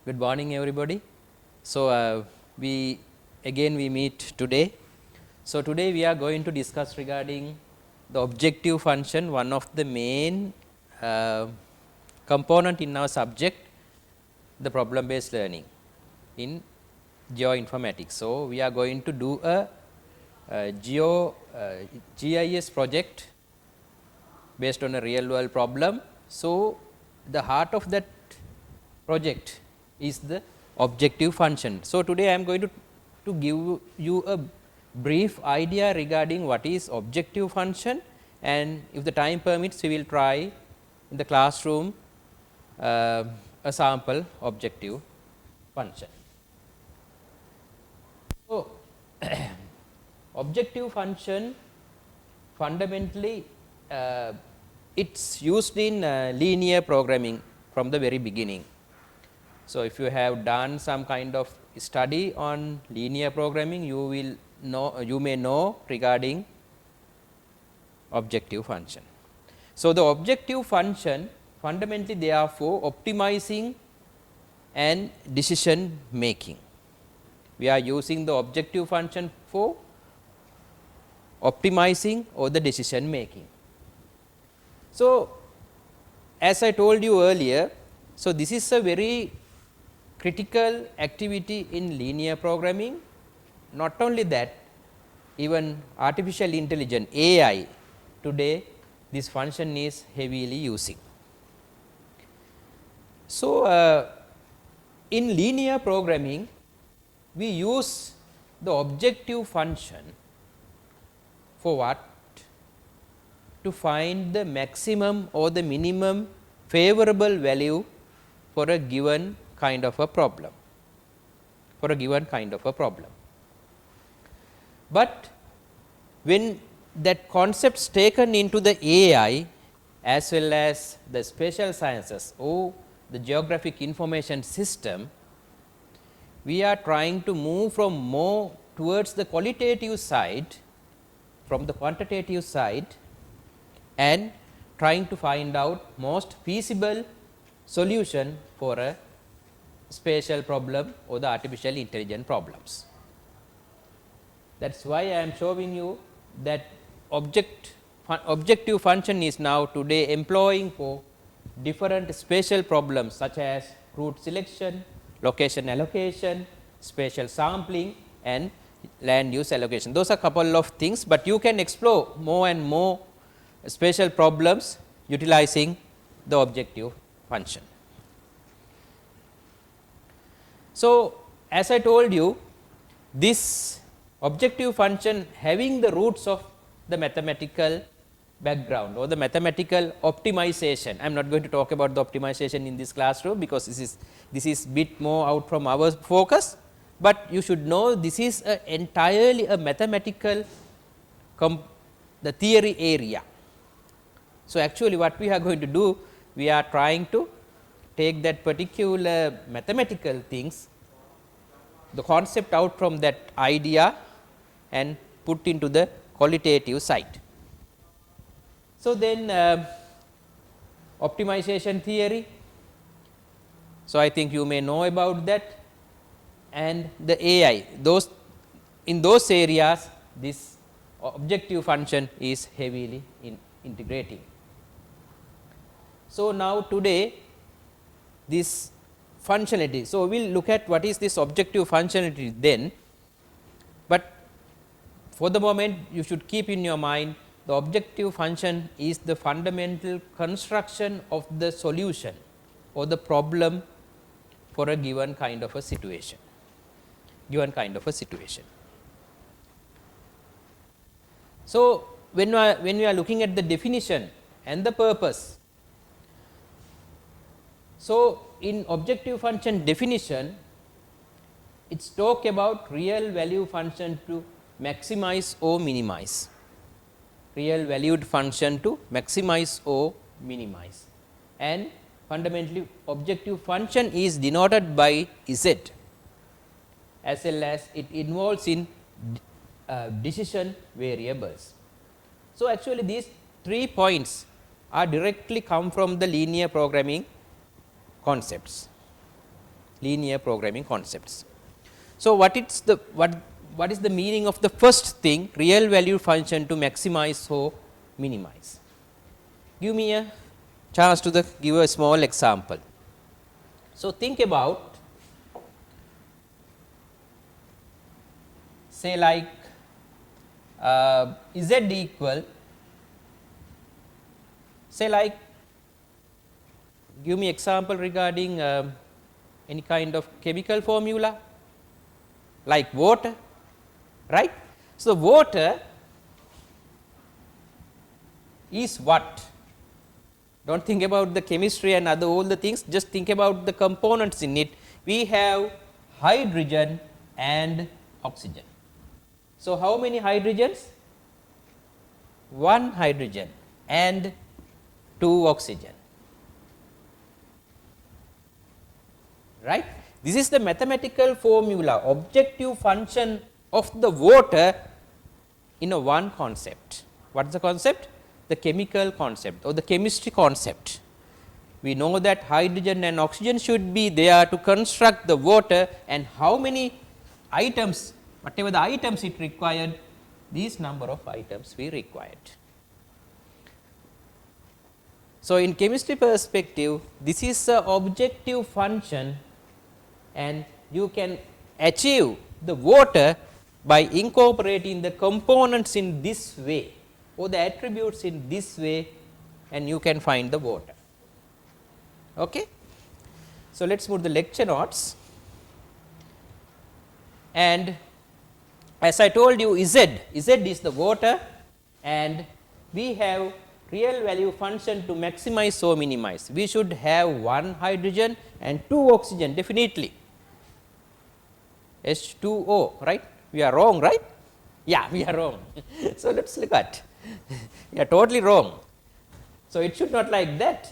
Good morning, everybody. So, we meet today. So, today we are going to discuss regarding the objective function, one of the main component in our subject, the problem based learning in geoinformatics. So, we are going to do a, GIS project based on a real world problem. So, the heart of that project is the objective function. So, today I am going to give you a brief idea regarding what is objective function, and if the time permits we will try in the classroom a sample objective function. So, objective function fundamentally it's used in linear programming from the very beginning. So, if you have done some kind of study on linear programming, you may know regarding objective function. So, the objective function fundamentally they are for optimizing and decision making. We are using the objective function for optimizing or the decision making. So, as I told you earlier, so this is a very critical activity in linear programming. Not only that, even artificial intelligence AI today this function is heavily using. So, in linear programming we use the objective function for what? To find the maximum or the minimum favorable value for a given kind of a problem, But when that concept is taken into the AI as well as the spatial sciences or the geographic information system, we are trying to move from more towards the qualitative side from the quantitative side and trying to find out most feasible solution for a spatial problem or the artificial intelligence problems. That is why I am showing you that objective function is now today employing for different spatial problems such as route selection, location allocation, spatial sampling and land use allocation. Those are couple of things, but you can explore more and more spatial problems utilizing the objective function. So, as I told you, this objective function having the roots of the mathematical background or the mathematical optimization. I am not going to talk about the optimization in this classroom, because this is bit more out from our focus, but you should know this is entirely a mathematical the theory area. So, actually what we are going to do, we are trying to take that particular mathematical things, the concept out from that idea and put into the qualitative side. So, then optimization theory. So, I think you may know about that, and the AI, those in those areas this objective function is heavily integrating. So, now today this functionality. So, we will look at what is this objective functionality then, but for the moment you should keep in your mind the objective function is the fundamental construction of the solution or the problem for a given kind of a situation. So, when we are looking at the definition and the purpose, so in objective function definition, it's talk about real value function to maximize or minimize, and fundamentally objective function is denoted by Z, as well as it involves in decision variables. So, actually these 3 points are directly come from the linear programming concepts. linear programming concepts. So, what is the meaning of the first thing, real value function to maximize or minimize? Give me a chance to give a small example. So, think about, say like z equal, say like, give me example regarding any kind of chemical formula like water, right. So, water is what? Do not think about the chemistry and other all the things, just think about the components in it. We have hydrogen and oxygen. So, how many hydrogens? One hydrogen and two oxygen, right. This is the mathematical formula, objective function of the water in a one concept. What is the concept? The chemical concept or the chemistry concept. We know that hydrogen and oxygen should be there to construct the water, and how many items, whatever the items it required, these number of items we required. So, in chemistry perspective, this is a objective function, and you can achieve the water by incorporating the components in this way or the attributes in this way, and you can find the water. Okay. So, let us move to the lecture notes, and as I told you Z is the water, and we have real value function to maximize or minimize. We should have one hydrogen and two oxygen definitely. H2O, right? We are wrong, right? Yeah, we are wrong. So, let us look at, we are totally wrong. So, it should not like that.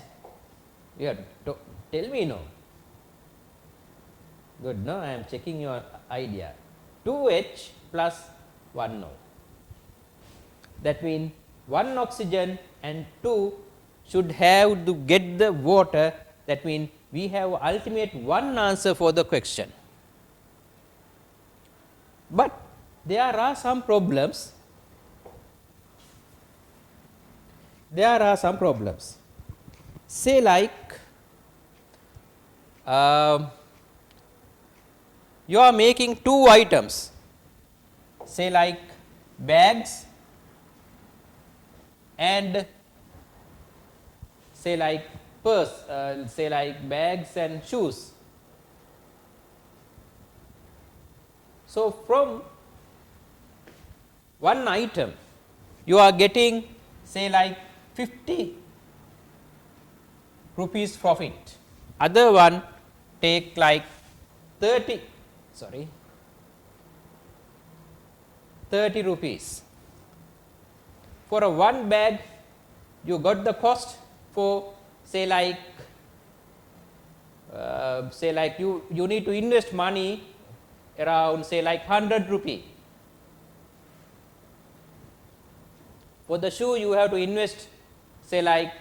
Yeah, tell me no. Good, no, I am checking your idea. 2H plus 1 no. That means 1 oxygen and 2 should have to get the water. That means we have ultimate one answer for the question. But there are some problems. There are some problems. Say like you are making two items, say like bags and say like purse, say like bags and shoes. So, from one item you are getting say like 50 rupees profit, other one take like 30 rupees. For a one bag you got the cost for say like you need to invest money around say like 100 rupee. For the shoe you have to invest say like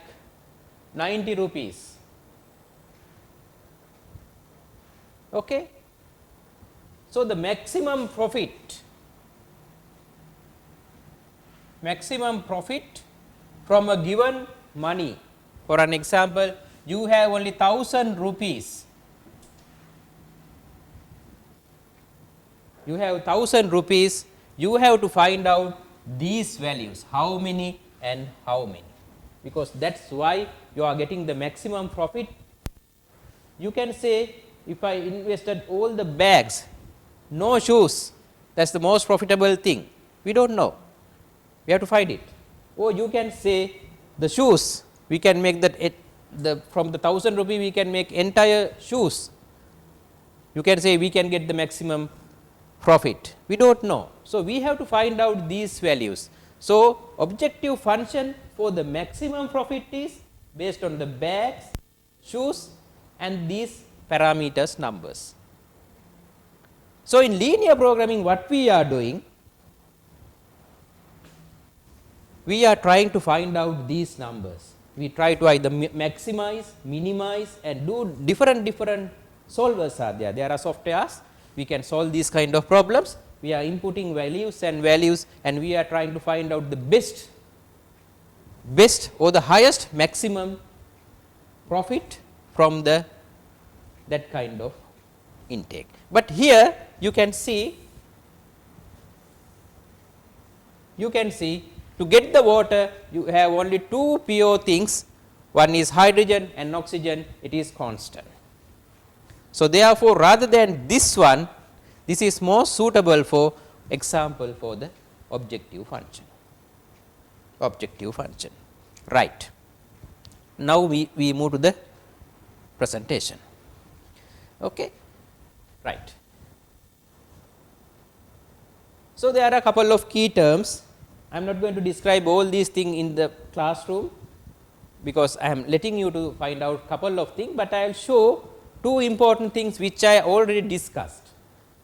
90 rupees. Okay. So, the maximum profit from a given money, for an example you have only 1000 rupees, you have 1000 rupees, you have to find out these values, how many and how many, because that is why you are getting the maximum profit. You can say if I invested all the bags, no shoes, that is the most profitable thing, we do not know, we have to find it. Or you can say the shoes, we can make that from the 1000 rupee we can make entire shoes, you can say we can get the maximum profit, we do not know. So, we have to find out these values. So, objective function for the maximum profit is based on the bags, shoes and these parameters numbers. So, in linear programming what we are doing, we are trying to find out these numbers. We try to either maximize, minimize and do different solvers are there. There are softwares, we can solve these kind of problems. We are inputting values and we are trying to find out the best or the highest maximum profit from the that kind of intake. But here you can see to get the water you have only two pure things, one is hydrogen and oxygen, it is constant. So, therefore, rather than this one, this is more suitable for example for the objective function. Right. Now, we move to the presentation. Okay. Right. So, there are a couple of key terms. I am not going to describe all these things in the classroom, because I am letting you to find out couple of things, but I will show two important things which I already discussed.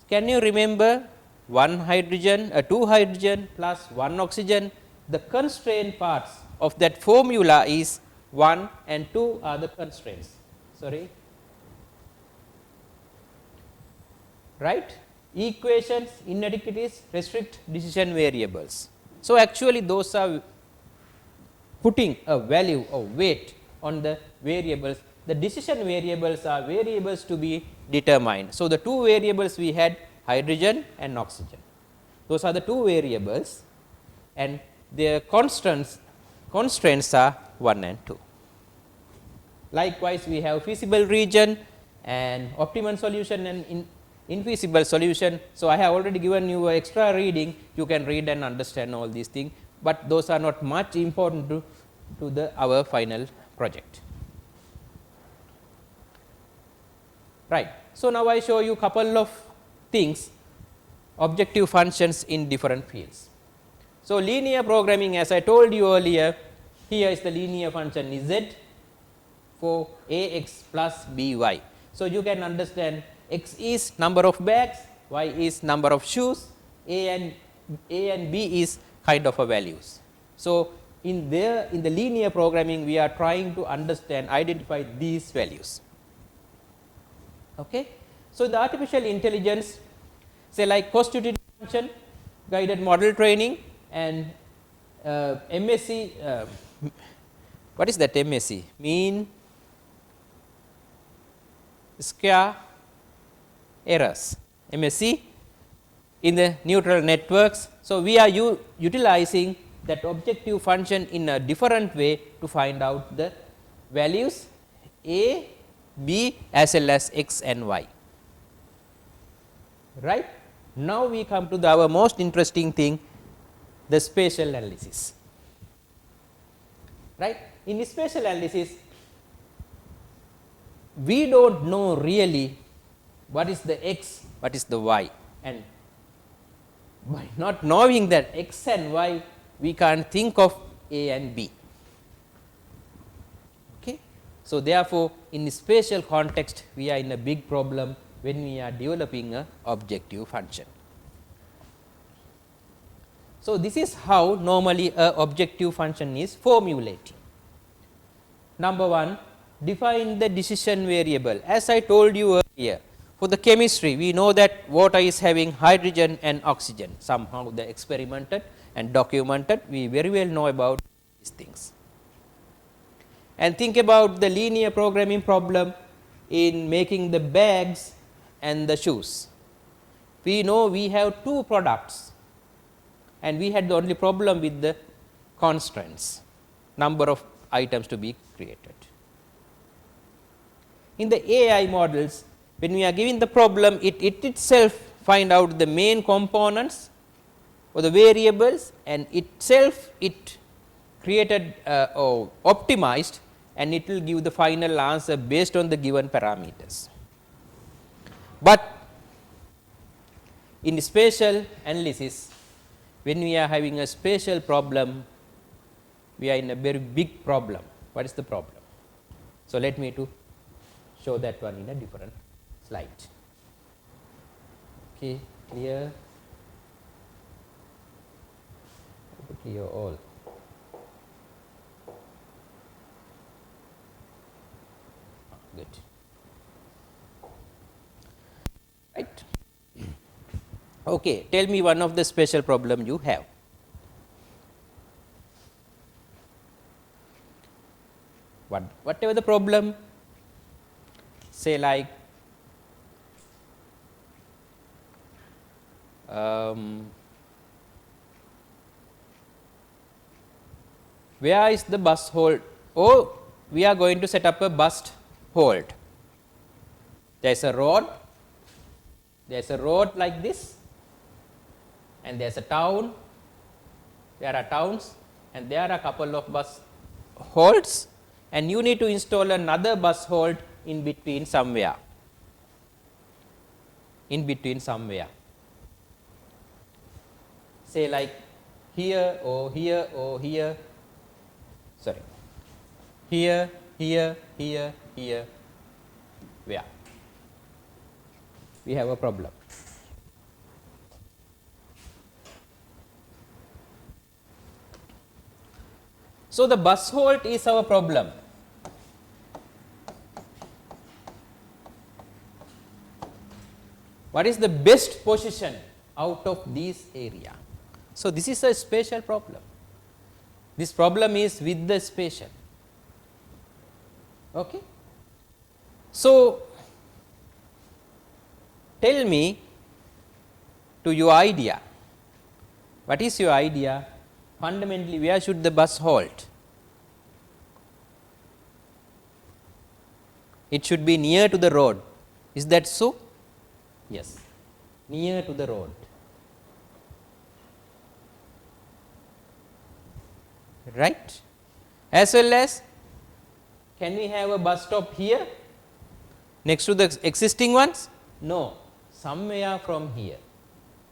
Can you remember one hydrogen, two hydrogen plus one oxygen? The constraint parts of that formula is 1 and 2 are the constraints. Sorry, right? Equations, inadequacies, restrict decision variables. So, actually those are putting a value or weight on the variables. The decision variables are variables to be determined. So, the two variables we had hydrogen and oxygen, those are the two variables, and their constraints are 1 and 2. Likewise, we have feasible region and optimum solution and infeasible solution. So, I have already given you extra reading, you can read and understand all these things, but those are not much important to our final project. Right. So, now I show you couple of things, objective functions in different fields. So, linear programming, as I told you earlier, here is the linear function Z for Ax plus By. So, you can understand x is number of bags, y is number of shoes, a and b is kind of a values. So, in the linear programming we are trying to understand, identify these values. Okay. So, the artificial intelligence, say like cost utility function, guided model training, and MSc, what is that MSc? Mean square errors, MSc in the neural networks. So, we are utilizing that objective function in a different way to find out the values a, b as well as x and y. Right. Now, we come to our most interesting thing, the spatial analysis. Right. In spatial analysis, we do not know really what is the x, what is the y, and by not knowing that x and y, we can't think of a and b. Okay. So, therefore, in spatial context, we are in a big problem when we are developing a objective function. So, this is how normally a objective function is formulated. Number 1, define the decision variable. As I told you earlier, for the chemistry, we know that water is having hydrogen and oxygen, somehow they experimented and documented, we very well know about these things. And think about the linear programming problem in making the bags and the shoes. We know we have two products and we had the only problem with the constraints, number of items to be created. In the AI models, when we are given the problem, it itself find out the main components or the variables, and itself it created or optimized, and it will give the final answer based on the given parameters. But in spatial analysis, when we are having a spatial problem, we are in a very big problem. What is the problem? So, let me to show that one in a different slide. Okay, clear? Clear all. Good. Okay, tell me one of the special problem you have. Whatever the problem, say like where is the bus hold? Oh, we are going to set up a bus hold. There is a road, there is a road like this, and there is a town, there are towns, and there are a couple of bus holds, and you need to install another bus hold in between somewhere. Say like here or here or here, sorry, here, where we have a problem. So, the bus hold is our problem. What is the best position out of this area? So, this is a spatial problem. This problem is with the spatial. Okay. So, tell me to your idea. What is your idea? Fundamentally, where should the bus halt? It should be near to the road. Is that so? Yes, near to the road. Right? As well as, can we have a bus stop here next to the existing ones? No, somewhere from here,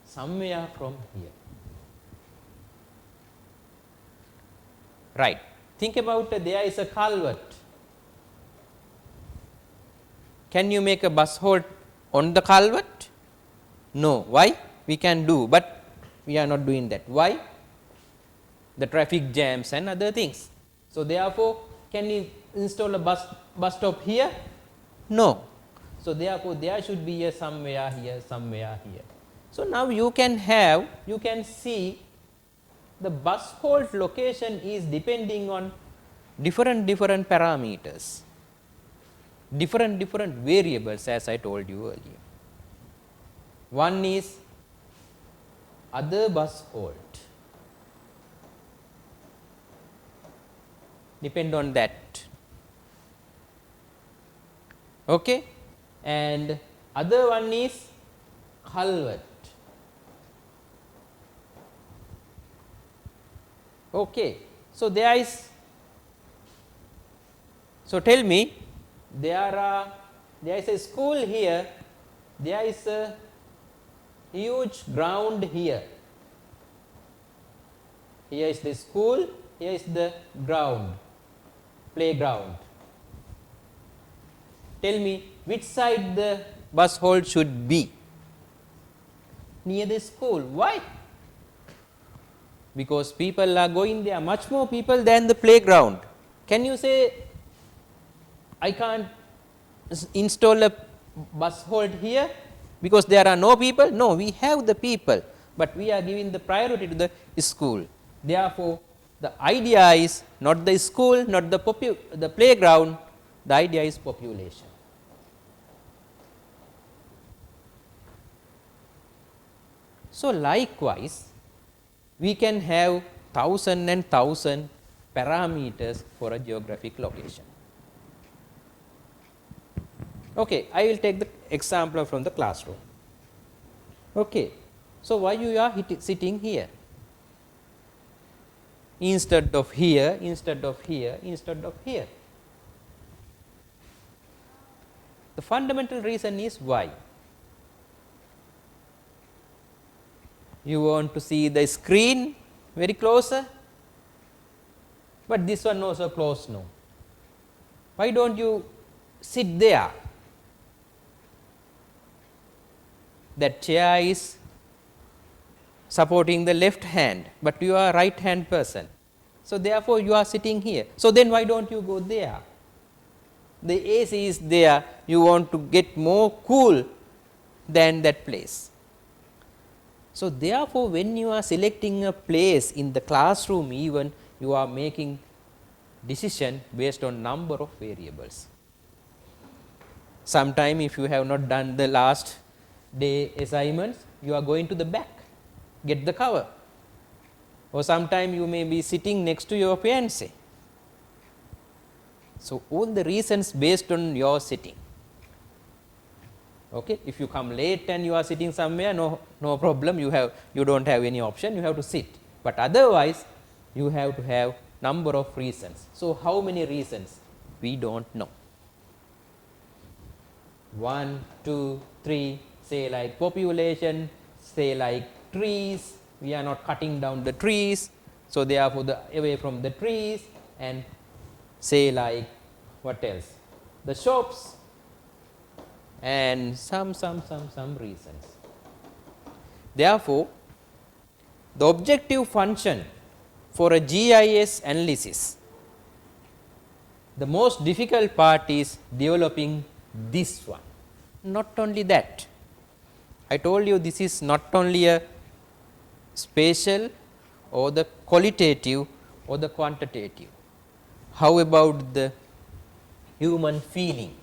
somewhere from here. Right. Think about there is a culvert. Can you make a bus hold on the culvert? No. Why? We can do, but we are not doing that. Why? The traffic jams and other things. So, therefore, can you install a bus stop here? No. So, therefore, there should be a somewhere here, somewhere here. So, now you can see the bus hold location is depending on different parameters, different variables, as I told you earlier. One is other bus hold, depend on that. Okay, and other one is culvert. Okay. So, there is, so tell me, there is a school here, there is a huge ground here. Here is the school, here is the ground, playground. Tell me which side the bus hold should be? Near the school. Why? Because people are going there, much more people than the playground. Can you say, I can't install a bus hold here because there are no people? No, we have the people, but we are giving the priority to the school. Therefore, the idea is not the school, not the playground, the idea is population. So, likewise, we can have 1000 and 1000 parameters for a geographic location. Okay, I will take the example from the classroom. Okay, so why you are sitting here instead of here, instead of here, instead of here? The fundamental reason is why. You want to see the screen very closer, but this one also close now. Why don't you sit there? That chair is supporting the left hand, but you are a right hand person. So, therefore, you are sitting here. So, then why don't you go there? The AC is there, you want to get more cool than that place. So, therefore, when you are selecting a place in the classroom, even you are making decision based on number of variables. Sometime if you have not done the last day assignments, you are going to the back, get the cover, or sometime you may be sitting next to your fiancé. So, all the reasons based on your sitting. Okay. If you come late and you are sitting somewhere, no problem, you don't have any option, you have to sit, but otherwise you have to have number of reasons. So, how many reasons? We don't know. 1, 2, 3, say like population, say like trees, we are not cutting down the trees. So, therefore, away from the trees, and say like what else, the shops, and some reasons. Therefore, the objective function for a GIS analysis, the most difficult part is developing this one. Not only that, I told you this is not only a spatial or the qualitative or the quantitative. How about the human feeling?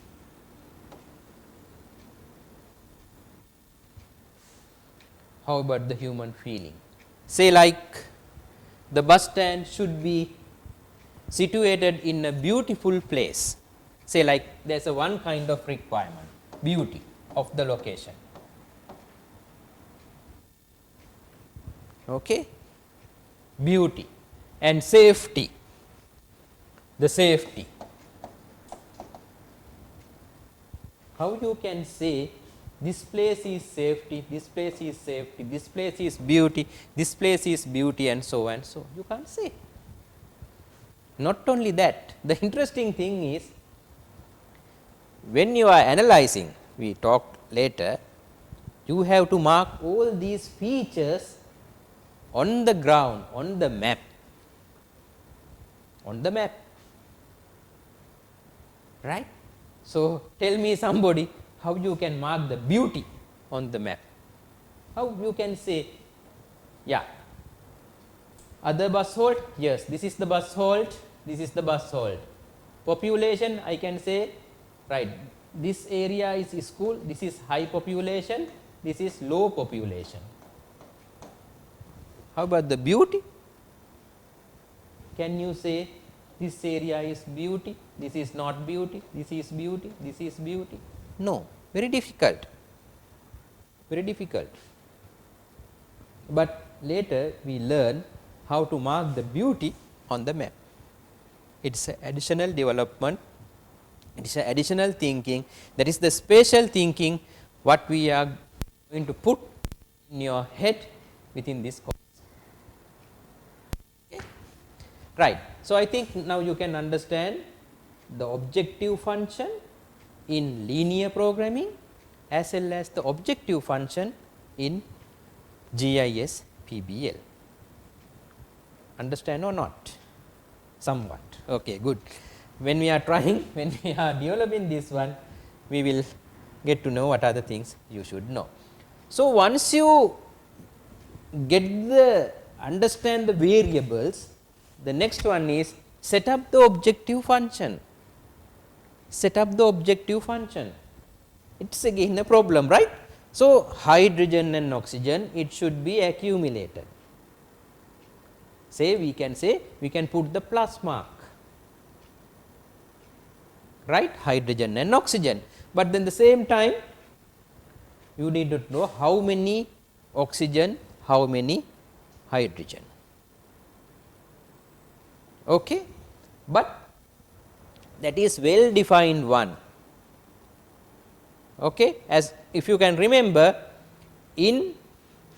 How about the human feeling? Say like the bus stand should be situated in a beautiful place. Say like there is a one kind of requirement, beauty of the location. Okay. Beauty and safety, the safety. How you can say this place is safety, this place is safety, this place is beauty, this place is beauty, and so and so? You can't say. Not only that, the interesting thing is when you are analyzing, we talked later, you have to mark all these features on the ground, on the map, right. So, tell me somebody how you can mark the beauty on the map, how you can say, yeah, other bus halt, yes, this is the bus halt, this is the bus halt. Population, I can say, right, this area is school, this is high population, this is low population. How about the beauty? Can you say this area is beauty, this is not beauty, this is beauty, this is beauty? No, very difficult, very difficult. But later we learn how to mark the beauty on the map. It is an additional development, it is an additional thinking, that is the spatial thinking what we are going to put in your head within this course. Okay. Right. So, I think now you can understand the objective function in linear programming as well as the objective function in GIS PBL. Understand or not? Somewhat. Okay, good. When we are trying, when we are developing this one, we will get to know what are the things you should know. So, once you get the understand the variables, the next one is set up the objective function. Set up the objective function. It is again a problem, right. So, hydrogen and oxygen, it should be accumulated. Say we can put the plus mark, right, hydrogen and oxygen, but then the same time you need to know how many oxygen, how many hydrogen. Okay. But that is well defined one. Okay. As if you can remember, in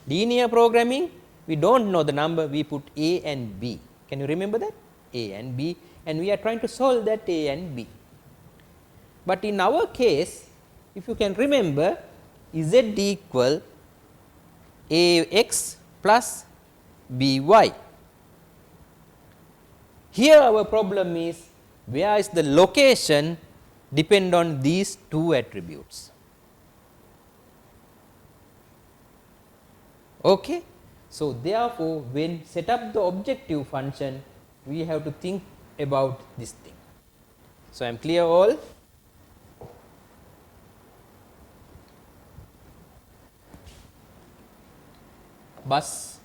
linear programming we do not know the number, we put A and B. Can you remember that? A and B, and we are trying to solve that A and B. But in our case, if you can remember, Z equal Ax plus By. Here our problem is, where is the location depend on these two attributes. Okay. So, therefore, when set up the objective function, we have to think about this thing. So, I am clear all. Bus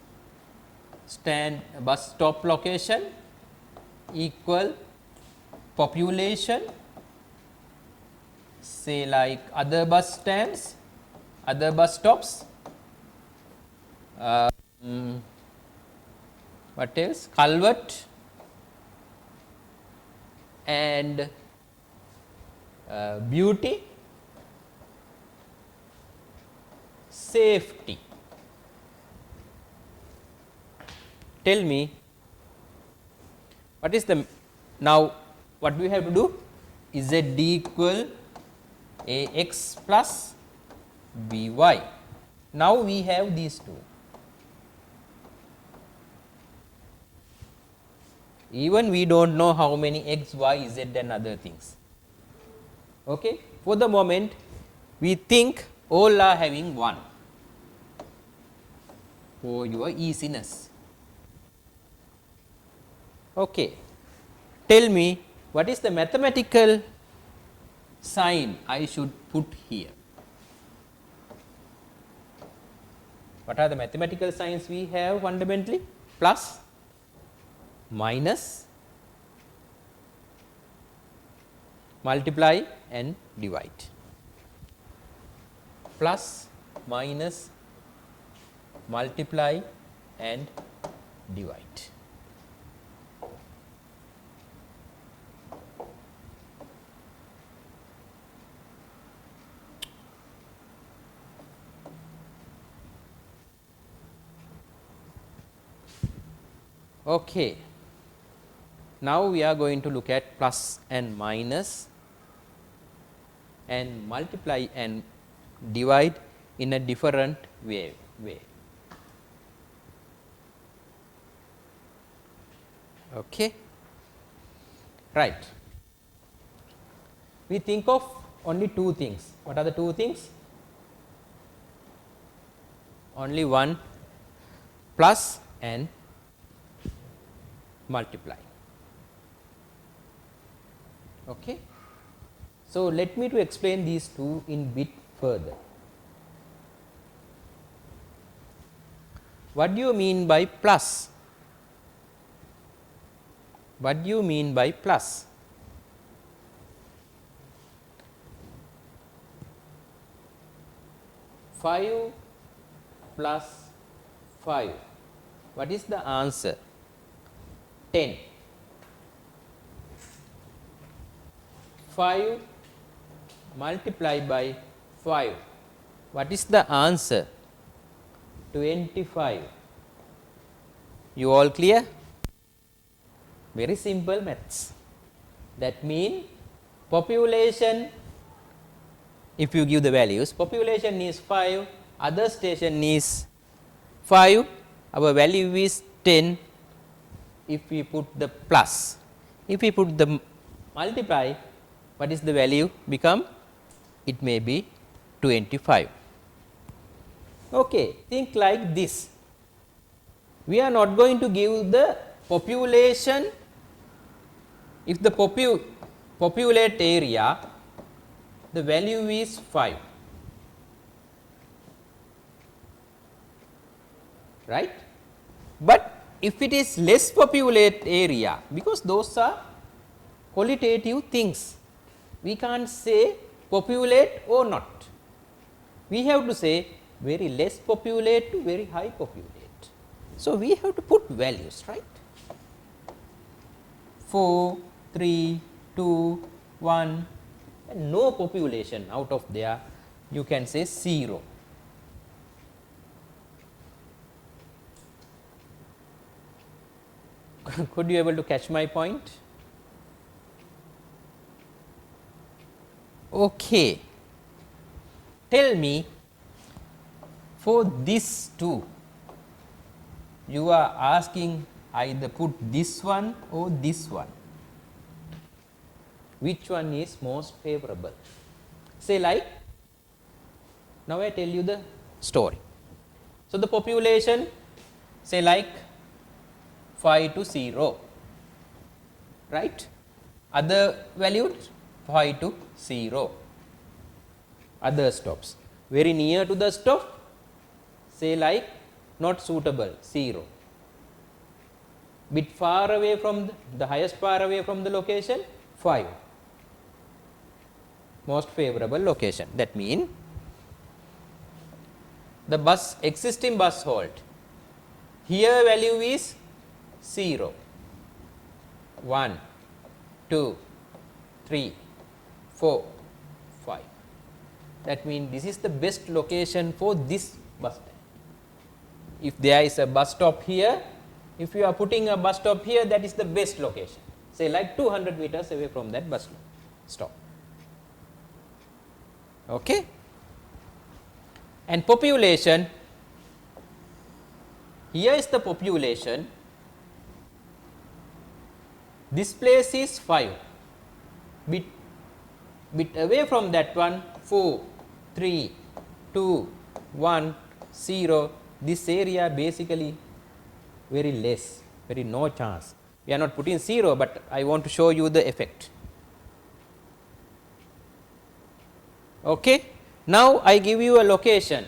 stop location equal population, say like other bus stands, other bus stops, what else, culvert and beauty, safety. Tell me what is the, now what do we have to do? Z equal a x plus b y. Now we have these two. Even we do not know how many x, y, z and other things. Okay. For the moment, we think all are having 1 for your easiness. Okay. Tell me what is the mathematical sign I should put here? What are the mathematical signs we have fundamentally? Plus, minus, multiply and divide. Plus, minus, multiply and divide. Okay. Now, we are going to look at plus and minus and multiply and divide in a different way. Okay. Right. We think of only two things. What are the two things? Only one, plus and multiply. Okay. So, let me to explain these two in bit further. What do you mean by plus? What do you mean by plus? Five plus 5. What is the answer? 10. 5 multiplied by 5. What is the answer? 25. You all clear? Very simple maths. That means population, if you give the values, population is 5, other station is 5, our value is 10. If we put the plus, if we put the multiply, what is the value become? It may be 25. Okay, think like this. We are not going to give the population. If the populate area, the value is 5, right. But if it is less populate area, because those are qualitative things, we can't say populate or not. We have to say very less populate to very high populate. So, we have to put values, right. 4, 3, 2, 1 and no population out of there, you can say 0. Could you able to catch my point? Okay. Tell me, for this two, you are asking either put this one or this one. Which one is most favorable? Say like, now I tell you the story. So, the population say like 5 to 0, right, other values 5 to 0, other stops very near to the stop say like not suitable 0, bit far away from the highest far away from the location 5, most favorable location. That means the bus existing bus halt here value is 0, 1, 2, 3, 4, 5. That means this is the best location for this bus stand. If there is a bus stop here, if you are putting a bus stop here, that is the best location, say like 200 meters away from that bus stop. Okay. And population, here is the population, this place is 5, bit away from that one 4, 3, 2, 1, 0, this area basically very less, very no chance. We are not putting 0, but I want to show you the effect. Okay. Now, I give you a location,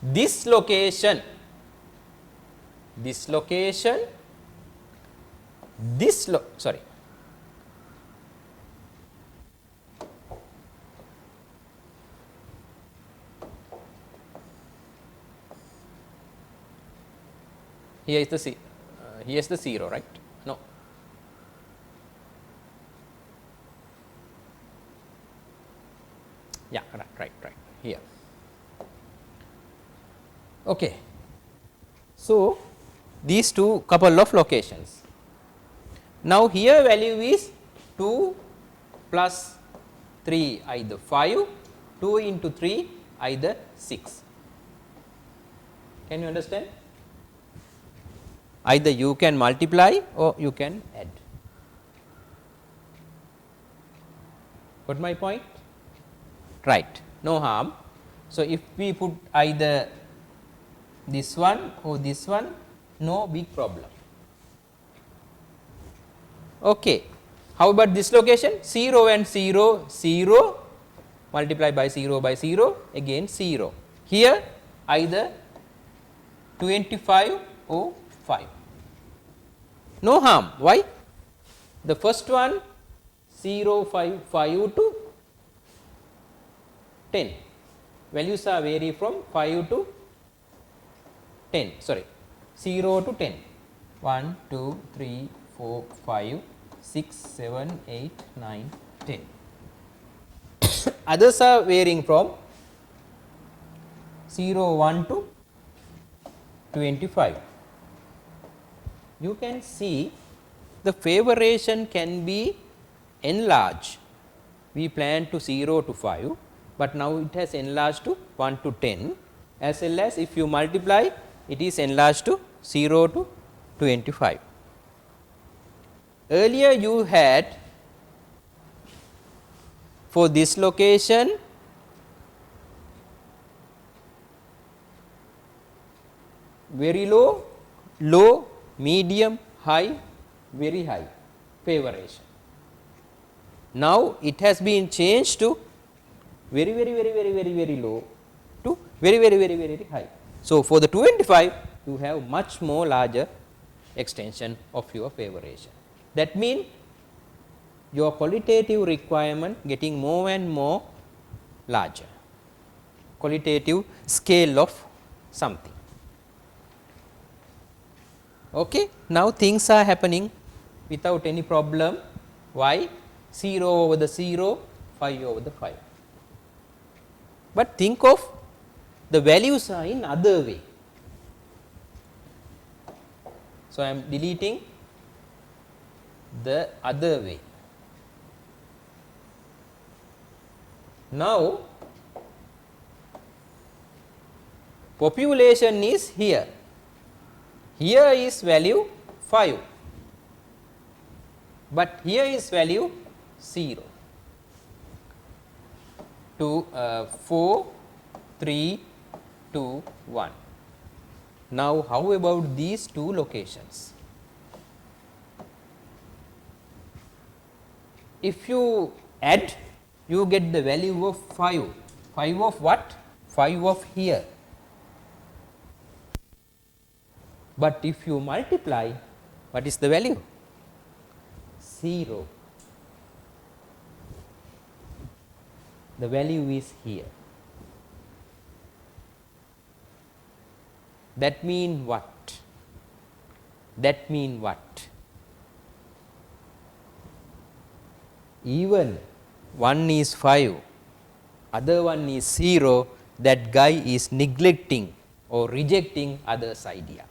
this location, this location, this sorry, here is the here is the 0, right? No, yeah, right here. Okay. So, these two couple of locations. Now, here value is 2 plus 3 either 5, 2 into 3 either 6. Can you understand? Either you can multiply or you can add. Got my point? Right, no harm. So, if we put either this one or this one, no big problem. Okay. How about this location? 0 and 0, 0 multiply by 0 again 0. Here either 25 or 5. No harm. Why? The first one 0, 5, 5 to 10. Values are vary from 5 to 10, sorry, 0 to 10. 1, 2, 3, 4, 5, 6, 7, 8, 9, 10. Others are varying from 0, 1 to 25. You can see the favoration can be enlarged. We planned to 0 to 5, but now it has enlarged to 1 to 10, as well as if you multiply, it is enlarged to 0 to 25. Earlier you had for this location very low, low, medium, high, very high favoration. Now, it has been changed to very low to very high. So, for the 225 you have much more larger extension of your favoration. That means, your qualitative requirement getting more and more larger, qualitative scale of something. Okay. Now, things are happening without any problem. Why? 0 over the 0, 5 over the 5. But think of the values are in other way. So, I am deleting the other way. Now, population is here. Here is value 5, but here is value 0. 2, 4, 3, 2, 1. Now, how about these two locations? If you add, you get the value of 5. 5 of what? 5 of here. But if you multiply, what is the value? 0. The value is here. That mean what? That mean what? Even one is 5, other one is 0, that guy is neglecting or rejecting others' idea.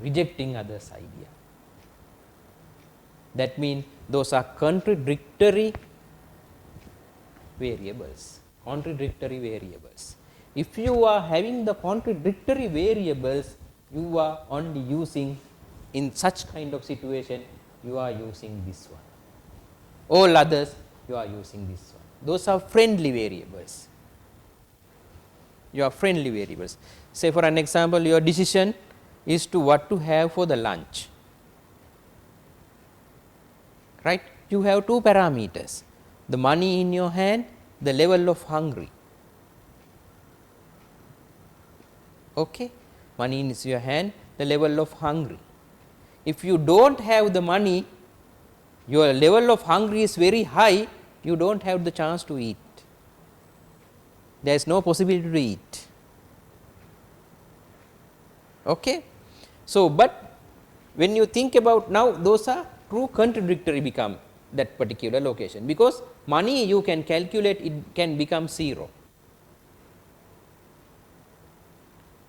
Rejecting others' idea. That means those are contradictory variables. Contradictory variables. If you are having the contradictory variables, you are only using, in such kind of situation, you are using this one. All others, you are using this one. Those are friendly variables. You are friendly variables. Say for an example, your decision is to what to have for the lunch, right? You have two parameters, the money in your hand, the level of hungry. Okay, money in your hand, the level of hungry. If you do not have the money, your level of hungry is very high, you do not have the chance to eat. There is no possibility to eat. Okay. So, but when you think about now, those are true contradictory become that particular location, because money you can calculate, it can become 0.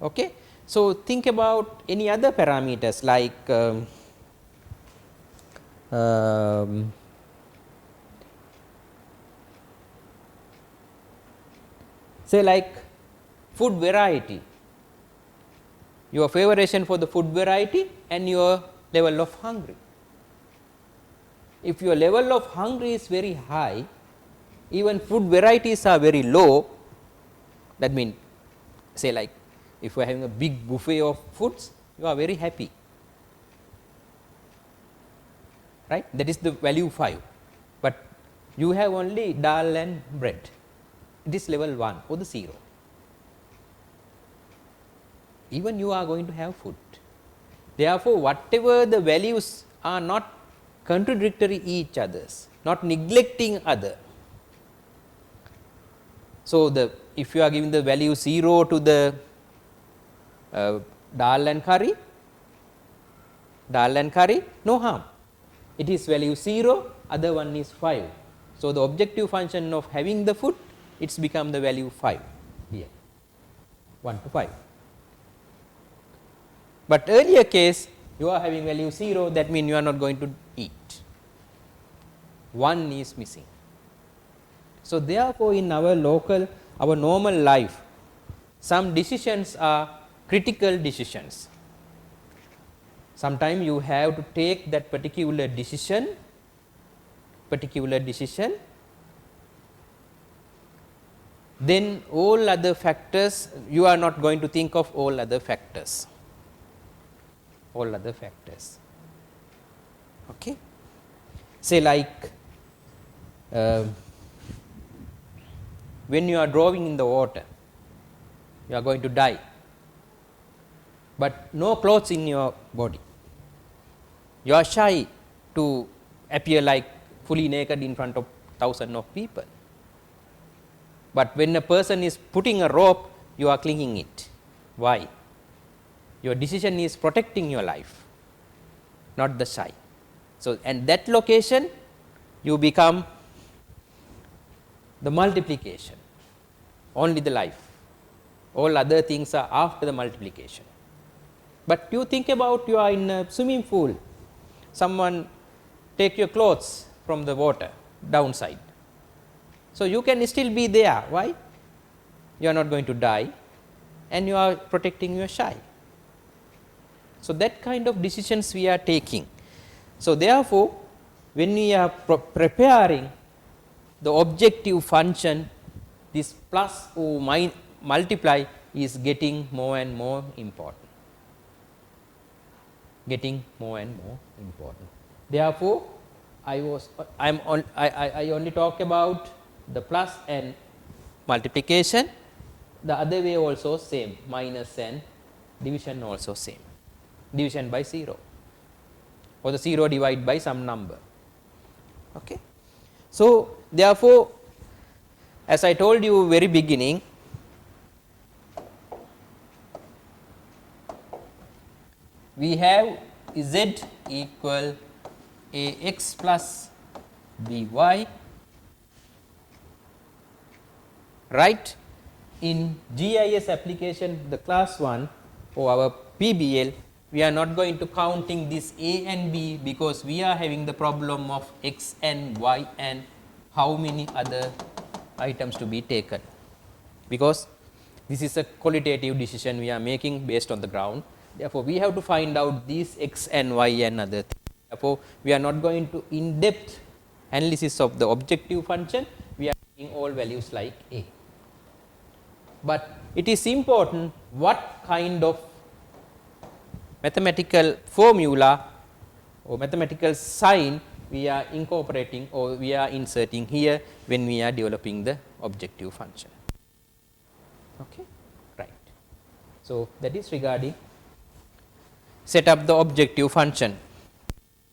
Okay. So, think about any other parameters like say like food variety, your favoration for the food variety and your level of hungry. If your level of hungry is very high, even food varieties are very low, that means say like if you are having a big buffet of foods, you are very happy, right, that is the value 5, but you have only dal and bread, it is level 1 or the 0. Even you are going to have food. Therefore, whatever the values are not contradictory each others, not neglecting other. So, the if you are giving the value 0 to the dal and curry, no harm, it is value 0, other one is 5. So, the objective function of having the food, it has become the value 5 here, 1 to 5. But earlier case, you are having value 0, that means you are not going to eat, 1 is missing. So, therefore, in our normal life, some decisions are critical decisions. Sometimes you have to take that particular decision, then all other factors, you are not going to think of all other factors. Okay. Say like when you are drowning in the water, you are going to die, but no clothes in your body, you are shy to appear like fully naked in front of thousands of people. But when a person is putting a rope, you are clinging it. Why? Your decision is protecting your life, not the shy. So, and that location you become the multiplication, only the life, all other things are after the multiplication. But you think about, you are in a swimming pool, someone take your clothes from the water downside. So, you can still be there. Why? You are not going to die and you are protecting your shy. So, that kind of decisions we are taking. So, therefore, when we are preparing the objective function, this plus or multiply is getting more and more important. Therefore, I only talk about the plus and multiplication, the other way also same, minus and division also same, division by 0 or the 0 divided by some number. Okay. So, therefore, as I told you very beginning, we have z equal a x plus b y, right. In GIS application, the class 1 or our PBL, we are not going to counting this a and b, because we are having the problem of x and y and how many other items to be taken, because this is a qualitative decision we are making based on the ground. Therefore, we have to find out these x and y and other things. Therefore, we are not going to in depth analysis of the objective function, we are taking all values like a. But it is important what kind of mathematical formula or mathematical sign we are incorporating or we are inserting here when we are developing the objective function. Okay, right. So, that is regarding set up the objective function.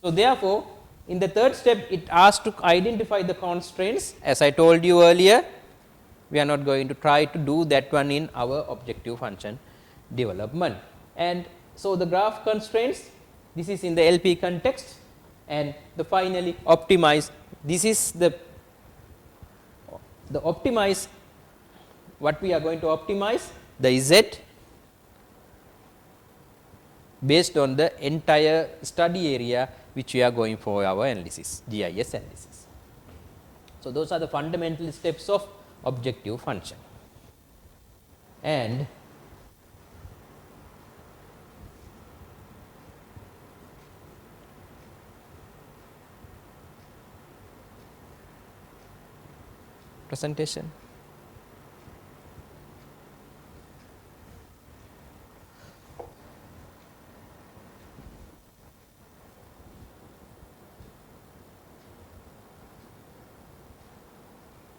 So, therefore, in the third step it asks to identify the constraints. As I told you earlier, we are not going to try to do that one in our objective function development. And so, the graph constraints, this is in the LP context, and the finally optimize, this is the optimize, what we are going to optimize the z based on the entire study area which we are going for our analysis, GIS analysis. So, those are the fundamental steps of objective function. And presentation.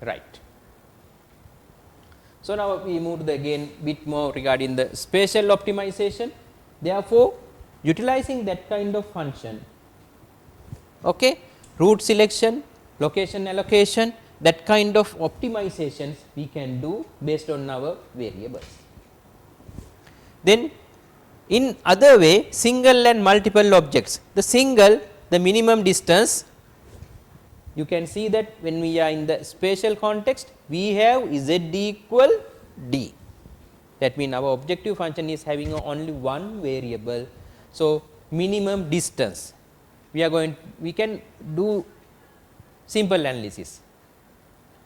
Right. So, now we move again bit more regarding the spatial optimization. Therefore, utilizing that kind of function, okay, route selection, location allocation, that kind of optimizations we can do based on our variables. Then in other way, single and multiple objects, the single, the minimum distance, you can see that when we are in the spatial context, we have z equal d. That means, our objective function is having only one variable. So, minimum distance, we can do simple analysis.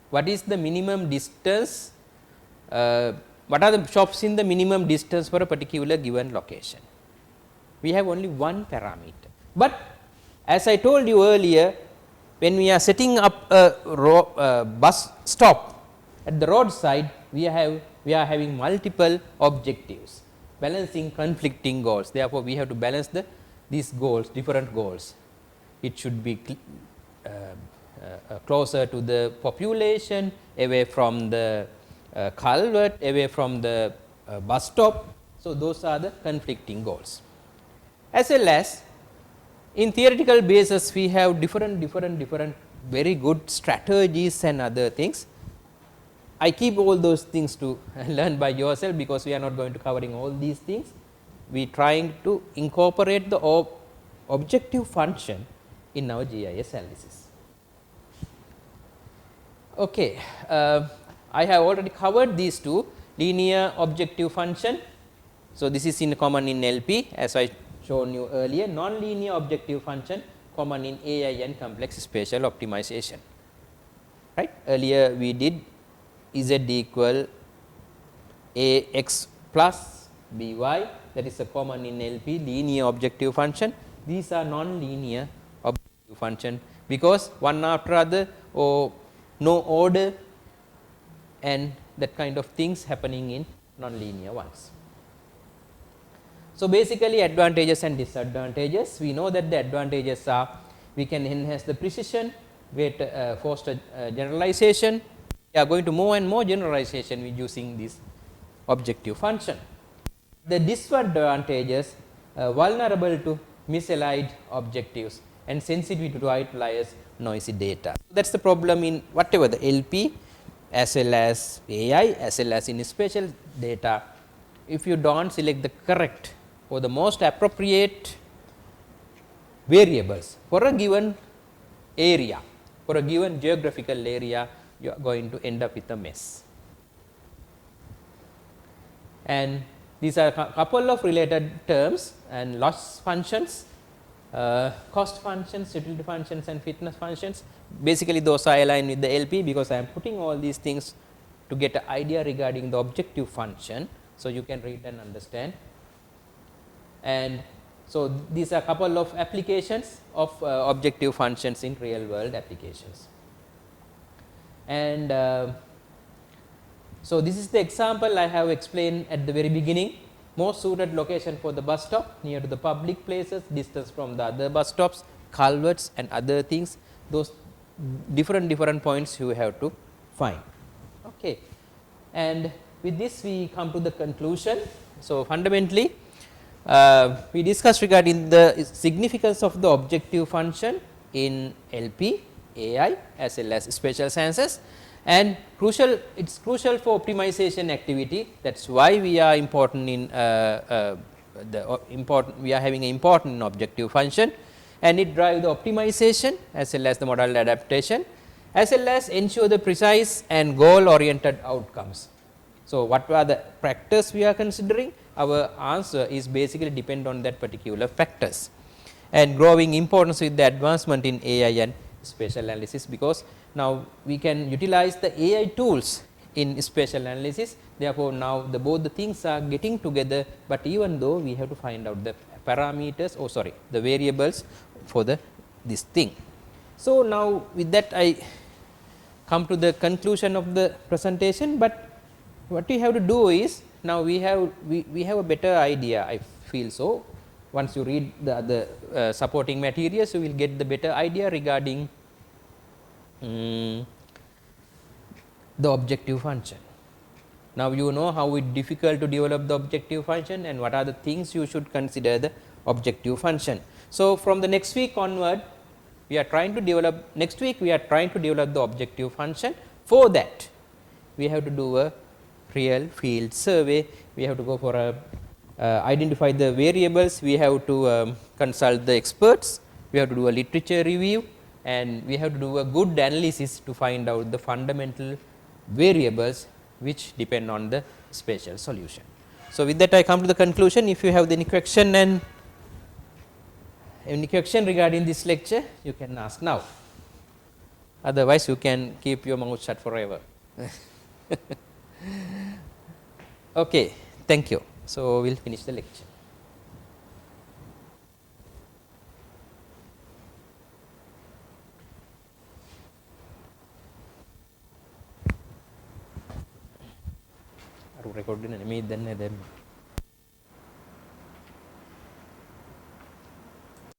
What is the minimum distance? What are the shops in the minimum distance for a particular given location? We have only one parameter. But as I told you earlier, when we are setting up a bus stop at the roadside, we are having multiple objectives, balancing conflicting goals. Therefore, we have to balance these goals, different goals. It should be closer to the population, away from the culvert, away from the bus stop. So, those are the conflicting goals. As well as in theoretical basis, we have different very good strategies and other things. I keep all those things to learn by yourself, because we are not going to covering all these things. We trying to incorporate the objective function in our GIS analysis. Okay, I have already covered these two, linear objective function. So, this is in common in LP, as I shown you earlier, non-linear objective function common in AI and complex spatial optimization. Right? Earlier we did z equal a x plus b y, that is a common in LP, linear objective function. These are non-linear objective function, because one after other or no order and that kind of things happening in nonlinear ones. So, basically advantages and disadvantages. We know that the advantages are we can enhance the precision, foster generalization. We are going to more and more generalization with using this objective function. The disadvantages vulnerable to misaligned objectives and sensitivity to outliers, noisy data. So, that is the problem in whatever the LP as well as AI as well as in spatial data. If you do not select the correct or the most appropriate variables for a given area, for a given geographical area, you are going to end up with a mess. And these are a couple of related terms and loss functions, cost functions, utility functions and fitness functions. Basically those are aligned with the LP, because I am putting all these things to get an idea regarding the objective function. So, you can read and understand. And so, these are couple of applications of objective functions in real world applications. And so, this is the example I have explained at the very beginning. Most suited location for the bus stop, near to the public places, distance from the other bus stops, culverts and other things, those different points you have to find. Okay. And with this we come to the conclusion. So, fundamentally we discussed regarding the significance of the objective function in LP, AI as well as spatial sciences, and it is crucial for optimization activity. That is why we are important in we are having an important in objective function, and it drives the optimization as well as the modal adaptation as well as ensure the precise and goal oriented outcomes. So, what are the factors we are considering? Our answer is basically depend on that particular factors, and growing importance with the advancement in AI and spatial analysis, because now we can utilize the AI tools in spatial analysis. Therefore, now both the things are getting together, but even though we have to find out the parameters the variables for this thing. So, now with that I come to the conclusion of the presentation, but what we have to do is, now we have a better idea, I feel so. Once you read the other supporting materials, you will get the better idea regarding the objective function. Now, you know how it difficult to develop the objective function and what are the things you should consider the objective function. So, from the next week onward, we are trying to develop the objective function. For that, we have to do a real field survey, we have to go for a identify the variables, we have to consult the experts, we have to do a literature review, and we have to do a good analysis to find out the fundamental variables which depend on the spatial solution. So, with that I come to the conclusion. If you have any question regarding this lecture, you can ask now, otherwise you can keep your mouth shut forever. Okay, thank you. So, we will finish the lecture. Record